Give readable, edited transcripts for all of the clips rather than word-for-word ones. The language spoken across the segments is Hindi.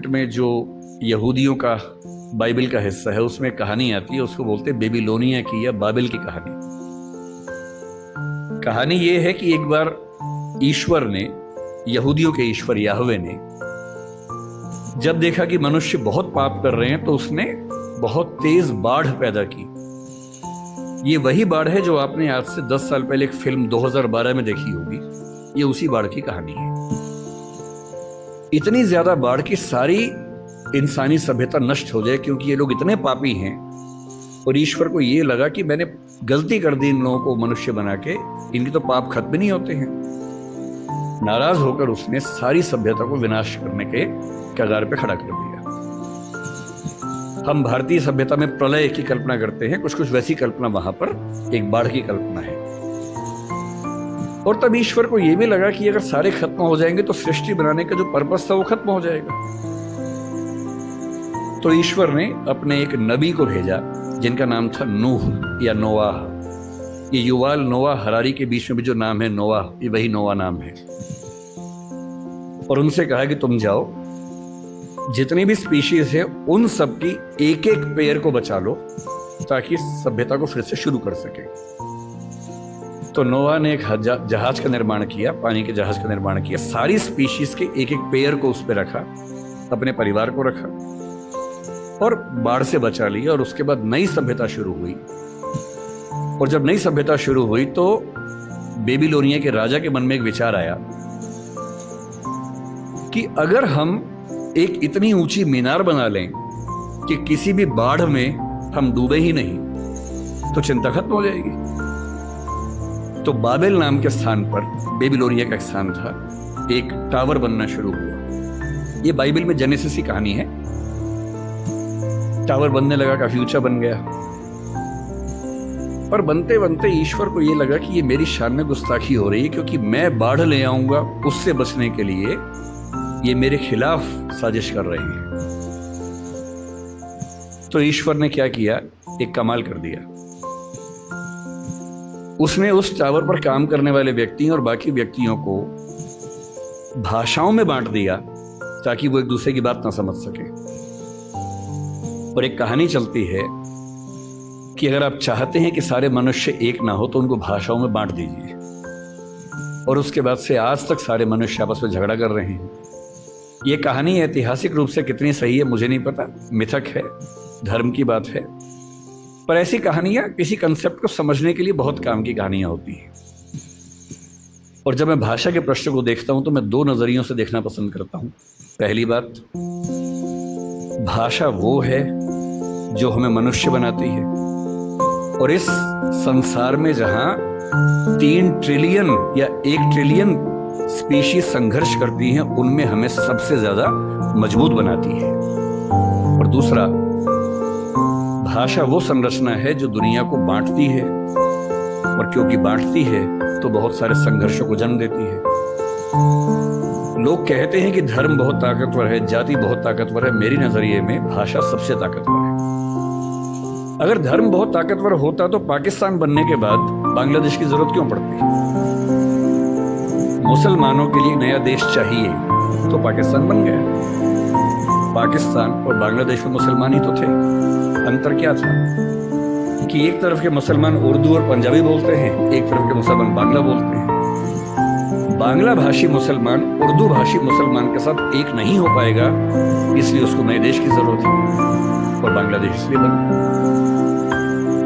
में जो यहूदियों का बाइबल का हिस्सा है उसमें कहानी आती है, उसको बोलते हैं बेबीलोनिया की या बाबिल की कहानी। कहानी ये है कि एक बार ईश्वर ने, यहूदियों के ईश्वर याहवे ने, जब देखा कि मनुष्य बहुत पाप कर रहे हैं तो उसने बहुत तेज बाढ़ पैदा की। ये वही बाढ़ है जो आपने आज से 10 साल पहले एक फिल्म 2012 में देखी होगी। ये उसी बाढ़ की कहानी है। इतनी ज्यादा बाढ़ की सारी इंसानी सभ्यता नष्ट हो जाए, क्योंकि ये लोग इतने पापी हैं। और ईश्वर को ये लगा कि मैंने गलती कर दी इन लोगों को मनुष्य बना के, इनके तो पाप खत्म नहीं होते हैं। नाराज होकर उसने सारी सभ्यता को विनाश करने के कगार पे खड़ा कर दिया। हम भारतीय सभ्यता में प्रलय की कल्पना करते हैं, कुछ कुछ वैसी कल्पना वहां पर एक बाढ़ की कल्पना है। और तब ईश्वर को यह भी लगा कि अगर सारे खत्म हो जाएंगे तो सृष्टि बनाने का जो पर्पस था वो खत्म हो जाएगा। तो ईश्वर ने अपने एक नबी को भेजा जिनका नाम था नूह या नोआह। ये युवाल नोआह हरारी के बीच में भी जो नाम है नोआह, ये वही नोआह नाम है। और उनसे कहा कि तुम जाओ, जितनी भी स्पीशीज है उन सब की एक एक पेयर को बचा लो ताकि सभ्यता को फिर से शुरू कर सके। तो नोआह ने एक जहाज का निर्माण किया, पानी के जहाज का निर्माण किया। सारी स्पीशीज के एक एक पेयर को उस पर रखा, अपने परिवार को रखा और बाढ़ से बचा लिया। और उसके बाद नई सभ्यता शुरू हुई। और जब नई सभ्यता शुरू हुई तो बेबीलोनिया के राजा के मन में एक विचार आया कि अगर हम एक इतनी ऊंची मीनार बना लें कि किसी भी बाढ़ में हम डूबे ही नहीं तो चिंता खत्म हो जाएगी। तो बाबेल नाम के स्थान पर, बेबीलोनिया का स्थान था, एक टावर बनना शुरू हुआ। ये बाइबल में जेनेसिस की कहानी है। टावर बनने लगा, काफी ऊंचा बन गया। पर बनते बनते ईश्वर को यह लगा कि ये मेरी शान में गुस्ताखी हो रही है, क्योंकि मैं बाढ़ ले आऊंगा उससे बचने के लिए ये मेरे खिलाफ साजिश कर रहे हैं। तो ईश्वर ने क्या किया, एक कमाल कर दिया। उसने उस टावर पर काम करने वाले व्यक्तियों और बाकी व्यक्तियों को भाषाओं में बांट दिया ताकि वो एक दूसरे की बात ना समझ सके। और एक कहानी चलती है कि अगर आप चाहते हैं कि सारे मनुष्य एक ना हो तो उनको भाषाओं में बांट दीजिए। और उसके बाद से आज तक सारे मनुष्य आपस में झगड़ा कर रहे हैं। ये कहानी ऐतिहासिक रूप से कितनी सही है मुझे नहीं पता, मिथक है, धर्म की बात है। पर ऐसी कहानियां किसी कंसेप्ट को समझने के लिए बहुत काम की कहानियां होती हैं। और जब मैं भाषा के प्रश्न को देखता हूं तो मैं दो नजरियों से देखना पसंद करता हूं। पहली बात, भाषा वो है जो हमें मनुष्य बनाती है। और इस संसार में जहां 3 ट्रिलियन या 1 ट्रिलियन स्पीशीज संघर्ष करती हैं, उनमें हमें सबसे ज्यादा मजबूत बनाती है। और दूसरा, भाषा वो संरचना है जो दुनिया को बांटती है। और क्योंकि बांटती है तो बहुत सारे संघर्षों को जन्म देती है। लोग कहते हैं कि धर्म बहुत ताकतवर है, जाति बहुत ताकतवर है। मेरी नजरिए में भाषा सबसे ताकतवर है। अगर धर्म बहुत ताकतवर होता तो पाकिस्तान बनने के बाद बांग्लादेश की जरूरत क्यों पड़ती? मुसलमानों के लिए नया देश चाहिए तो पाकिस्तान बन गया। पाकिस्तान और बांग्लादेश में मुसलमान ही तो थे। अंतर क्या था कि एक तरफ के मुसलमान उर्दू और पंजाबी बोलते हैं, एक तरफ के मुसलमान बांग्ला बोलते हैं। बांग्ला भाषी मुसलमान उर्दू भाषी मुसलमान के साथ एक नहीं हो पाएगा, इसलिए उसको नए देश की जरूरत है। और बांग्लादेश इसलिए बना।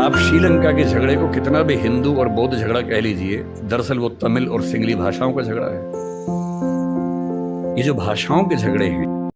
आप श्रीलंका के झगड़े को कितना भी हिंदू और बौद्ध झगड़ा कह लीजिए, दरअसल वो तमिल और सिंगली भाषाओं का झगड़ा है। ये जो भाषाओं के झगड़े हैं